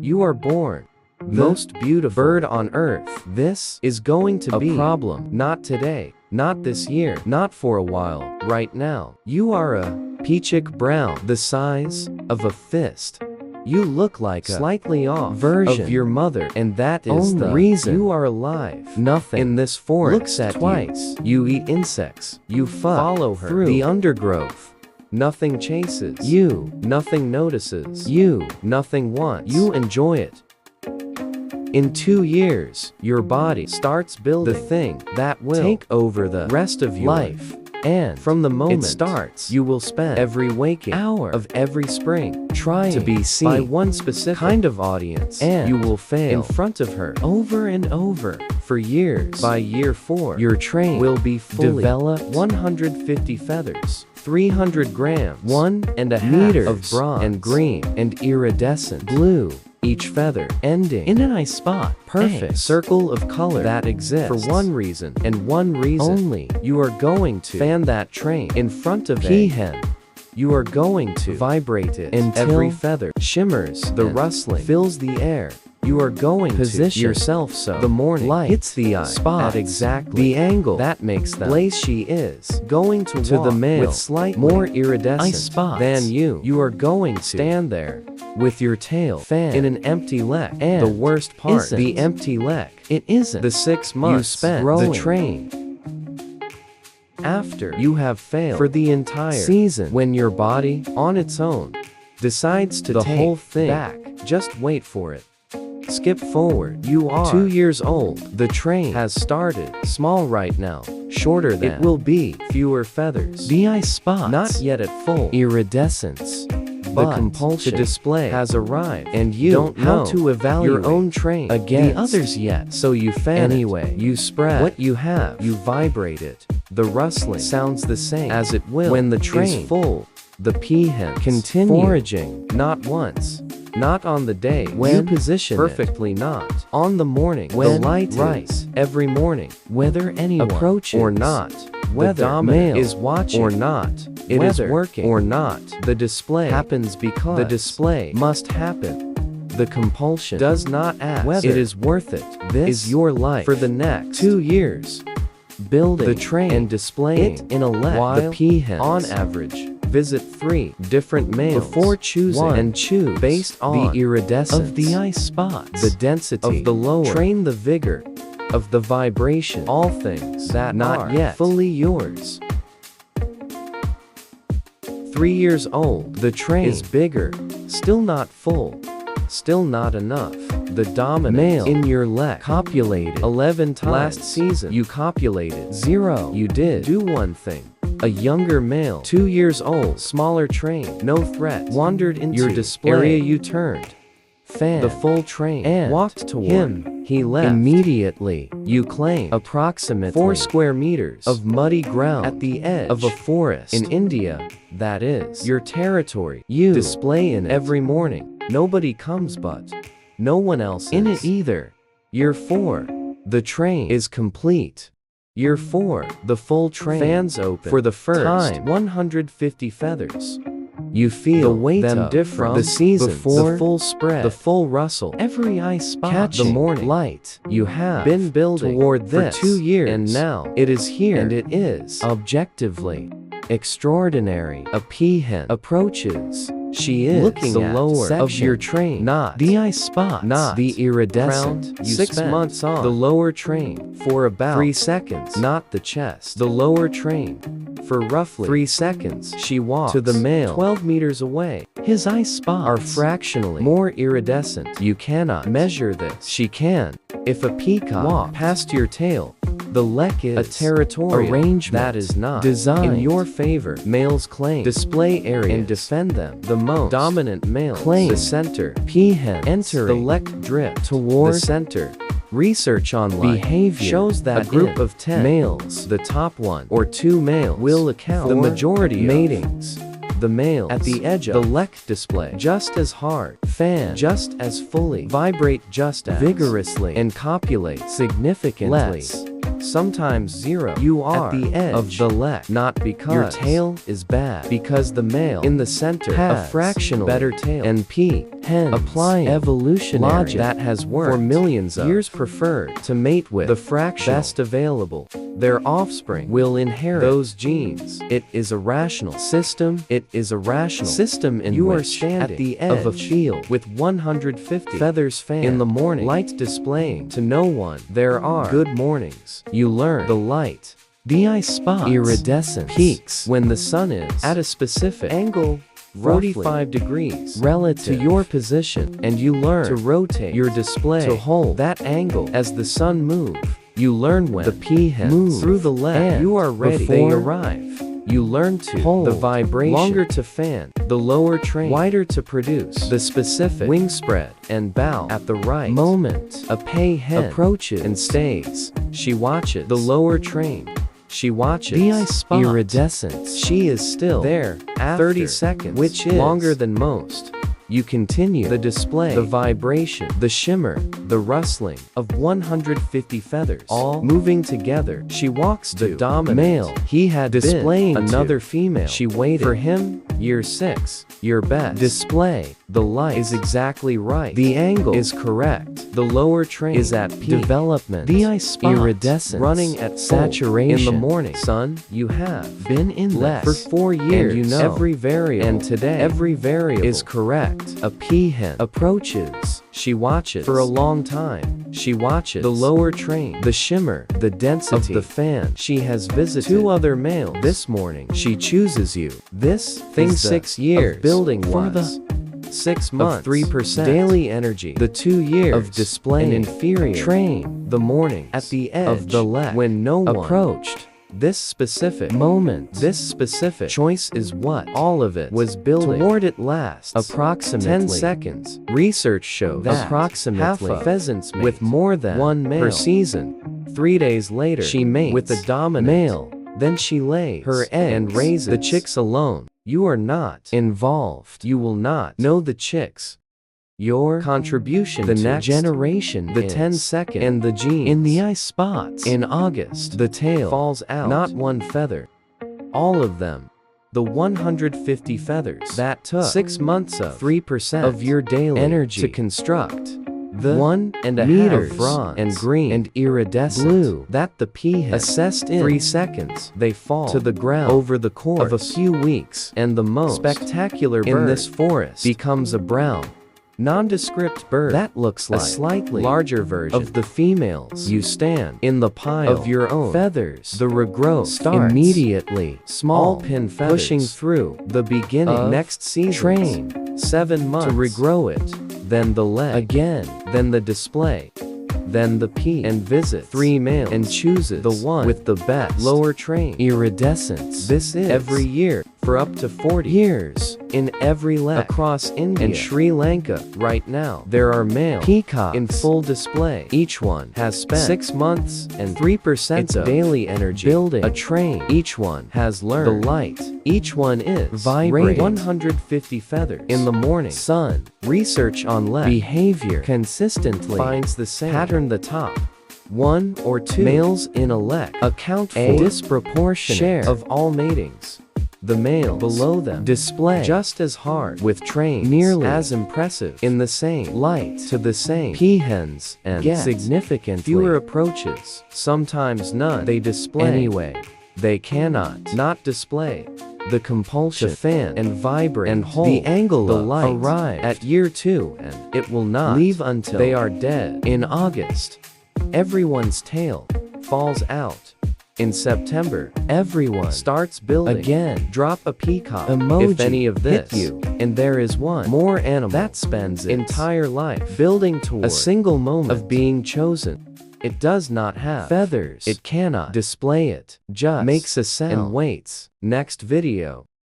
You are born the most beautiful bird on earth. This is going to be a problem. Not today, not this year, not for a while, right now. You are a peachick brown, the size of a fist. You look like a slightly off version of your mother, and that is the reason you are alive. Nothing in this forest looks at twice. You eat insects. You follow her through the undergrowth. Nothing chases you. Nothing notices you. Nothing wants. You enjoy it. In 2 years, your body starts building the thing that will take over the rest of your life. And from the moment it starts, you will spend every waking hour of every spring trying to be seen by one specific kind of audience, and you will fail in front of her over and over for years. By year 4, your train will be fully developed. 150 feathers, 300 grams, 1.5 meters of bronze and green and iridescent blue. Each feather ending in an eye spot. Perfect circle of color that exists for one reason and one reason only. You are going to fan that train in front of a hen. You are going to vibrate it until every feather shimmers. The rustling fills the air. You are going to position yourself so the morning light hits the eye spot at exactly the angle that makes them place. She is going to the male with slightly more iridescent spots than you. You are going to stand there with your tail fan in an empty leg, and the worst part isn't the empty leg. It isn't the 6 months you spent rowing the train after you have failed for the entire season. When your body, on its own, decides to take the whole thing back, just wait for it. Skip forward. You are 2 years old. The train has started. Small right now. Shorter than it will be. Fewer feathers. The eye spots not yet at full iridescence. But the compulsion to display has arrived, and you don't know how to evaluate your own train against the others yet. So you fan anyway. You spread what you have. You vibrate it. The rustling sounds the same as it will when the train is full. The peahens continue foraging. Not once. Not on the day when you position perfectly it. Not on the morning when the light is every morning. Whether anyone approaches or not. Whether the male is watching or not. It is working or not. The display happens because the display must happen. The compulsion does not ask whether it is worth it. This is your life for the next 2 years. Building the train and displaying it in a leg. While the peahens, on average, visit 3 different males before choosing and choose based on the iridescence of the eye spots, the density of the lower train, the vigor of the vibration, all things that not yet fully yours. 3 years old, the train is bigger, still not full, still not enough. The dominant male in your leg copulated 11 times. Last season, you copulated 0. You did do one thing. A younger male, 2 years old, smaller train, no threat, wandered into your display area. You turned, fan the full train, and walked toward him. He left immediately. You claim approximately 4 square meters of muddy ground at the edge of a forest in India. That is your territory. You display in every morning. Nobody comes but no one else in it either. Year 4. The train is complete. Year 4. The full train fans open for the first time. 150 feathers. You feel the weight them different. The season before, the full spread, the full rustle, every eye spot, catching the morning light. You have been building toward this for 2 years, and now it is here, and it is objectively extraordinary. A peahen approaches. She is looking the lower of your train, not the eye spots, not the iridescent. You 6 months on the lower train for about 3 seconds, not the chest. The lower train for roughly 3 seconds. She walks to the male 12 meters away. His eye spots are fractionally more iridescent. You cannot measure this. She can. If a peacock walks past your tail, the lek is a territorial arrangement that is not designed in your favor. Males claim display areas and defend them. The most dominant male claims the center. Peahen enter the lek drift toward the center. Research on behavior shows that a group of 10 males, the top 1 or 2 males, will account for the majority of matings. The males at the edge of the lek display just as hard, fan just as fully, vibrate just as vigorously, and copulate significantly less. sometimes 0. You are at the edge of the leg, not because your tail is bad, because the male in the center has a fractional better tail, and p, hence applying evolutionary logic that has worked for millions of years, preferred to mate with the fractional best available. Their offspring will inherit those genes. It is a rational system. It is a rational system in you which are standing at the edge of a field with 150 feathers fanned in the morning, light displaying to no one. There are good mornings. You learn the light. The eye spots iridescent peaks when the sun is at a specific angle, 45 degrees relative to your position, and you learn to rotate your display to hold that angle as the sun moves. You learn when the peahens move through the leg, you are ready. They arrive. You learn to hold the vibration longer to fan the lower train, wider to produce the specific wing spread, and bow at the right moment. A peahen approaches and stays. She watches the lower train. She watches the eye spot iridescence. She is still there after 30 seconds, which is longer than most. You continue the display, the vibration, the shimmer, the rustling of 150 feathers, all moving together. She walks to the dominant male. He had displaying another female. She waited for him. Year 6. Your best display. The light is exactly right. The angle is correct. The lower train is at peak development. The eye spot iridescence running at saturation. In the morning, son, you have been in less for 4 years. And you know every variable. And today, every variable is correct. A peahen approaches. She watches for a long time. She watches the lower train, the shimmer, the density of the fan. She has visited 2 other males this morning. She chooses you. This thing 6 years of building for the 6 months of 3% daily energy. The 2 years of display an inferior train. The morning at the edge of the leg when no one approached. This specific moment, this specific choice is what all of it was building toward. It lasts approximately 10 seconds. Research shows that approximately half of pheasants mate with more than 1 male per season. 3 days later, she mates with the dominant male. Then she lays her eggs and raises the chicks alone. You are not involved. You will not know the chicks. Your contribution the next generation the 10-second and the genes in the eye spots. In August, the tail falls out, not 1 feather. All of them. The 150 feathers that took 6 months of 3% of your daily energy to construct. The 1.5 meters bronze and green and iridescent blue that the peahen assessed in 3 seconds. They fall to the ground over the course of a few weeks, and the most spectacular bird in this forest becomes a brown, nondescript bird that looks like a slightly larger version of the females. You stand in the pile of your own feathers. The regrowth starts immediately. Small pin feathers pushing through the beginning next season. Train 7 months to regrow it. Then the leg again. Then the display. Then the pea and visit 3 males and chooses the one with the best lower train iridescence. This is every year for up to 40 years in every leg across India and Sri Lanka. Right now, there are male peacocks in full display. Each one has spent 6 months and 3% of daily energy building a train. Each one has learned the light. Each one is vibrating 150 feathers in the morning sun. Research on leg behavior consistently finds the same pattern. The top 1 or 2 males in a leg account for a disproportionate share of all matings. The male below them display just as hard with trains nearly as impressive in the same light to the same peahens and get significantly fewer approaches, sometimes none. They display anyway. They cannot not display. The compulsion to fan and vibrate and hold the angle the light arrive at year 2, and it will not leave until they are dead. In August, everyone's tail falls out. In September, everyone starts building again. Drop a peacock emoji if any of this hit you, and there is one more animal that spends its entire life building toward a single moment of being chosen. It does not have feathers. It cannot display it. Just makes a sound and waits. Next video.